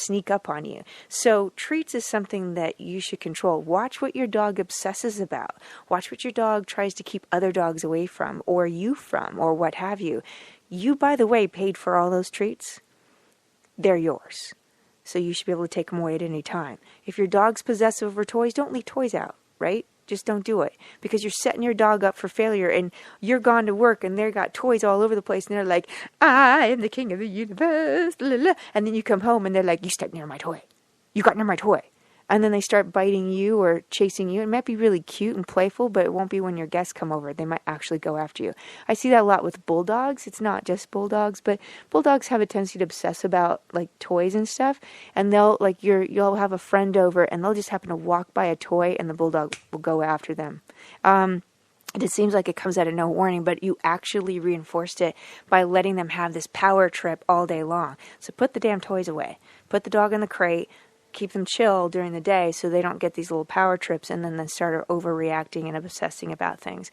sneak up on you. So treats is something that you should control. Watch what your dog obsesses about. Watch what your dog tries to keep other dogs away from, or you from, or what have you. You, by the way, paid for all those treats. They're yours. So you should be able to take them away at any time. If your dog's possessive over toys, don't leave toys out, right? Just don't do it, because you're setting your dog up for failure, and you're gone to work and they've got toys all over the place and they're like, I am the king of the universe, la, la. And then you come home and they're like, you stepped near my toy. You got near my toy. And then they start biting you or chasing you. It might be really cute and playful, but it won't be when your guests come over. They might actually go after you. I see that a lot with bulldogs. It's not just bulldogs, but bulldogs have a tendency to obsess about like toys and stuff. And they'll like you'll have a friend over and they'll just happen to walk by a toy and the bulldog will go after them. It seems like it comes out of no warning, but you actually reinforced it by letting them have this power trip all day long. So put the damn toys away. Put the dog in the crate. Keep them chill during the day so they don't get these little power trips and then start overreacting and obsessing about things.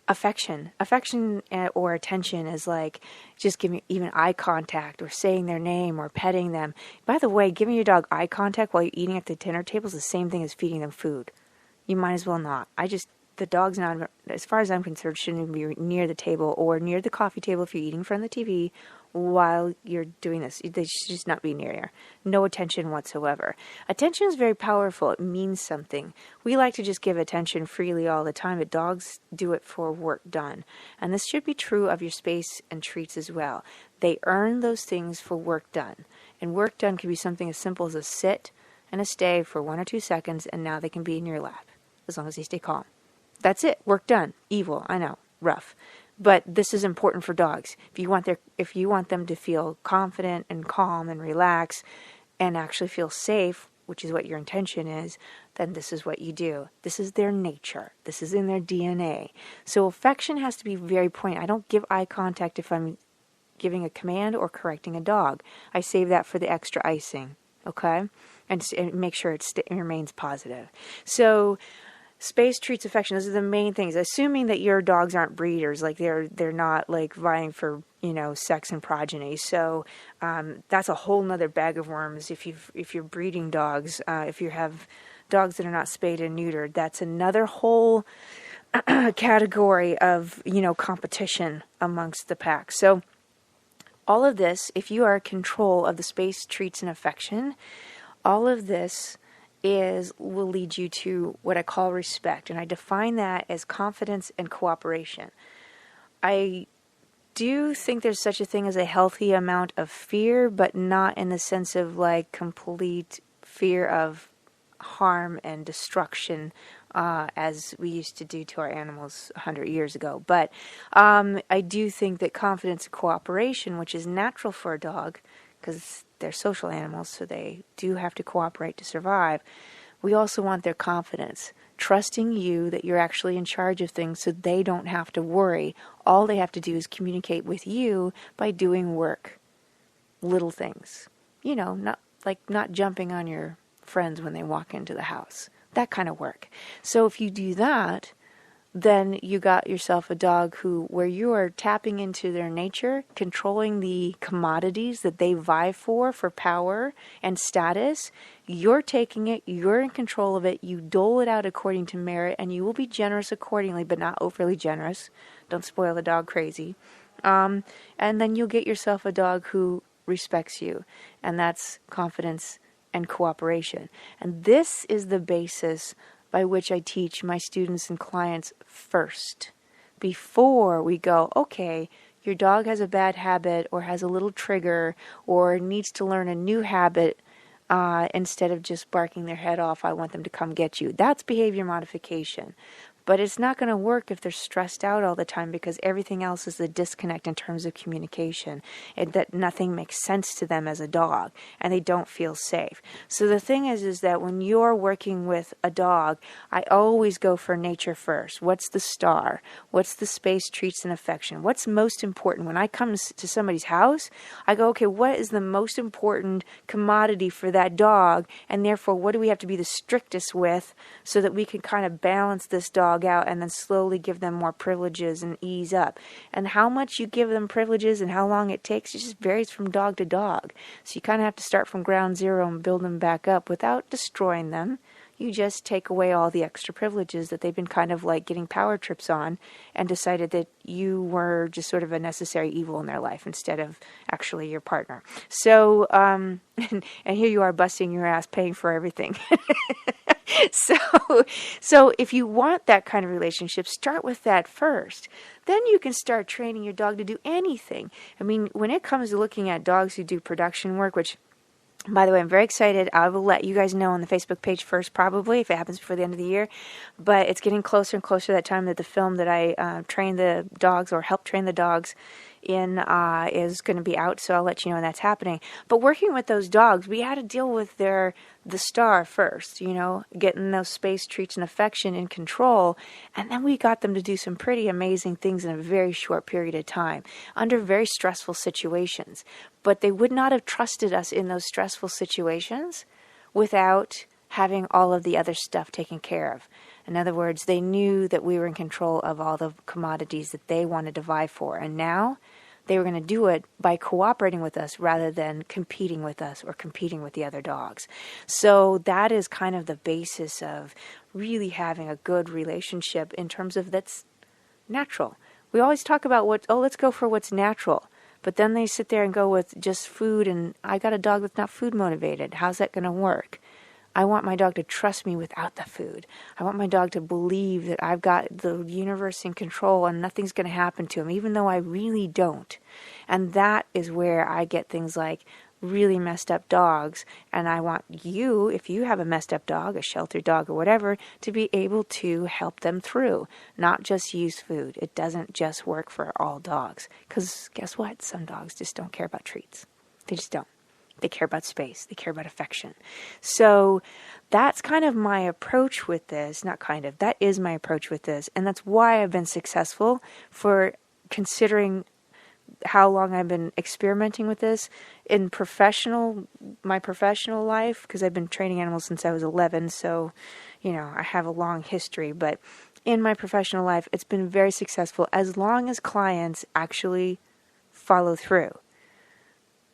Affection or attention is like just giving even eye contact or saying their name or petting them. By the way, giving your dog eye contact while you're eating at the dinner table is the same thing as feeding them food. You might as well not. The dog's not, as far as I'm concerned, shouldn't even be near the table or near the coffee table if you're eating in front of the TV while you're doing this. They should just not be near there. No attention whatsoever. Attention is very powerful. It means something. We like to just give attention freely all the time, but dogs do it for work done. And this should be true of your space and treats as well. They earn those things for work done. And work done can be something as simple as a sit and a stay for 1 or 2 seconds, and now they can be in your lap, as long as they stay calm. That's it. Work done. Evil. I know. Rough. But this is important for dogs. If you want them to feel confident and calm and relax and actually feel safe, which is what your intention is, then this is what you do. This is their nature. This is in their DNA. So affection has to be very poignant. I don't give eye contact if I'm giving a command or correcting a dog. I save that for the extra icing, okay? And make sure it remains positive. So space, treats, affection, those are the main things. Assuming that your dogs aren't breeders, like they're not like vying for, sex and progeny. So that's a whole nother bag of worms. If you're breeding dogs, if you have dogs that are not spayed and neutered, that's another whole category of, competition amongst the pack. So all of this, if you are in control of the space, treats, and affection, all of this will lead you to what I call respect. And I define that as confidence and cooperation. I do think there's such a thing as a healthy amount of fear, but not in the sense of like complete fear of harm and destruction as we used to do to our animals 100 years ago. But I do think that confidence and cooperation, which is natural for a dog, because they're social animals, so they do have to cooperate to survive. We also want their confidence, trusting you that you're actually in charge of things so they don't have to worry. All they have to do is communicate with you by doing work, little things. Not jumping on your friends when they walk into the house, that kind of work. So if you do that, then you got yourself a dog where you are tapping into their nature, controlling the commodities that they vie for power and status. You're taking it, you're in control of it, you dole it out according to merit, and you will be generous accordingly, but not overly generous. Don't spoil the dog crazy. And then you'll get yourself a dog who respects you, and that's confidence and cooperation. And this is the basis by which I teach my students and clients first, before we go, okay, your dog has a bad habit or has a little trigger or needs to learn a new habit. Instead of just barking their head off, I want them to come get you. That's behavior modification. But it's not going to work if they're stressed out all the time, because everything else is a disconnect in terms of communication, and that nothing makes sense to them as a dog, and they don't feel safe. So the thing is that when you're working with a dog, I always go for nature first. What's the S.T.A.R? What's the space, treats, and affection? What's most important? When I come to somebody's house, I go, okay, what is the most important commodity for that dog? And therefore, what do we have to be the strictest with so that we can kind of balance this dog dog out and then slowly give them more privileges and ease up. And how much you give them privileges and how long it takes, it just varies from dog to dog. So you kind of have to start from ground zero and build them back up without destroying them. You just take away all the extra privileges that they've been kind of like getting power trips on and decided that you were just sort of a necessary evil in their life instead of actually your partner. So, and here you are busting your ass paying for everything. So if you want that kind of relationship, start with that first. Then you can start training your dog to do anything. I mean, when it comes to looking at dogs who do production work, which, by the way, I'm very excited. I will let you guys know on the Facebook page first, probably, if it happens before the end of the year. But it's getting closer and closer to that time that the film that I train the dogs or help train the dogs in is going to be out. So I'll let you know when that's happening. But working with those dogs, we had to deal with the S.T.A.R first, getting those space, treats, and affection in control. And then we got them to do some pretty amazing things in a very short period of time under very stressful situations. But they would not have trusted us in those stressful situations without having all of the other stuff taken care of. In other words, they knew that we were in control of all the commodities that they wanted to vie for. And now they were going to do it by cooperating with us rather than competing with us or competing with the other dogs. So that is kind of the basis of really having a good relationship in terms of that's natural. We always talk about let's go for what's natural. But then they sit there and go with just food, and I got a dog that's not food motivated. How's that going to work? I want my dog to trust me without the food. I want my dog to believe that I've got the universe in control and nothing's going to happen to him, even though I really don't. And that is where I get things like really messed up dogs. And I want you, if you have a messed up dog, a sheltered dog or whatever, to be able to help them through, not just use food. It doesn't just work for all dogs. Because guess what? Some dogs just don't care about treats. They just don't. They care about space. They care about affection. So that's kind of my approach with this. Not kind of. That is my approach with this. And that's why I've been successful for considering how long I've been experimenting with this in my professional life, because I've been training animals since I was 11. So, I have a long history. But in my professional life, it's been very successful as long as clients actually follow through.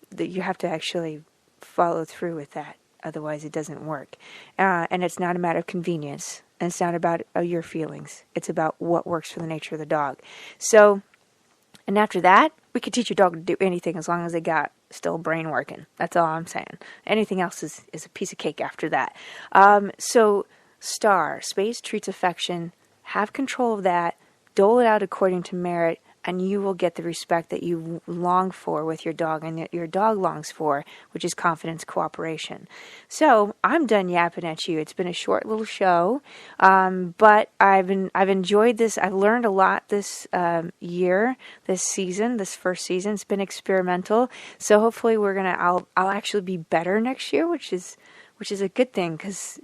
That you have to actually follow through with that. Otherwise, it doesn't work. And it's not a matter of convenience. And it's not about your feelings. It's about what works for the nature of the dog. So, and after that, we could teach your dog to do anything as long as they got still brain working. That's all I'm saying. Anything else is a piece of cake after that. So, S.T.A.R, space, treats, affection. Have control of that. Dole it out according to merit. And you will get the respect that you long for with your dog and that your dog longs for, which is confidence, cooperation. So I'm done yapping at you. It's been a short little show, but I've enjoyed this. I've learned a lot this year, this season, this first season. It's been experimental. So hopefully I'll actually be better next year, which is a good thing because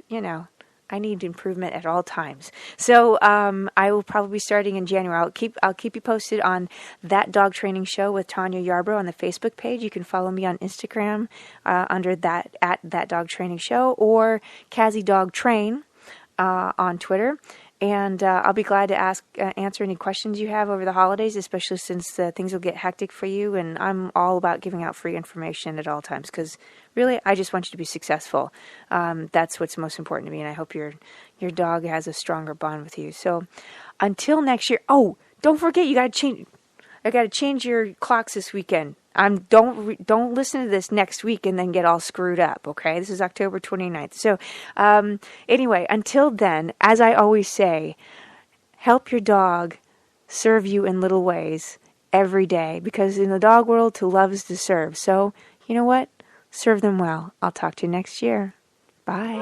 I need improvement at all times. So I will probably be starting in January. I'll keep you posted on That Dog Training Show with Tanya Yarbrough on the Facebook page. You can follow me on Instagram under that at That Dog Training Show, or Kazzy Dog Train on Twitter. And I'll be glad to answer any questions you have over the holidays, especially since things will get hectic for you. And I'm all about giving out free information at all times because really, I just want you to be successful. That's what's most important to me, and I hope your dog has a stronger bond with you. So until next year. Oh, don't forget, you got to change. I got to change your clocks this weekend. Don't listen to this next week and then get all screwed up, okay? This is October 29th. So anyway, until then, as I always say, help your dog serve you in little ways every day, because in the dog world, to love is to serve. So, you know what? Serve them well. I'll talk to you next year. Bye.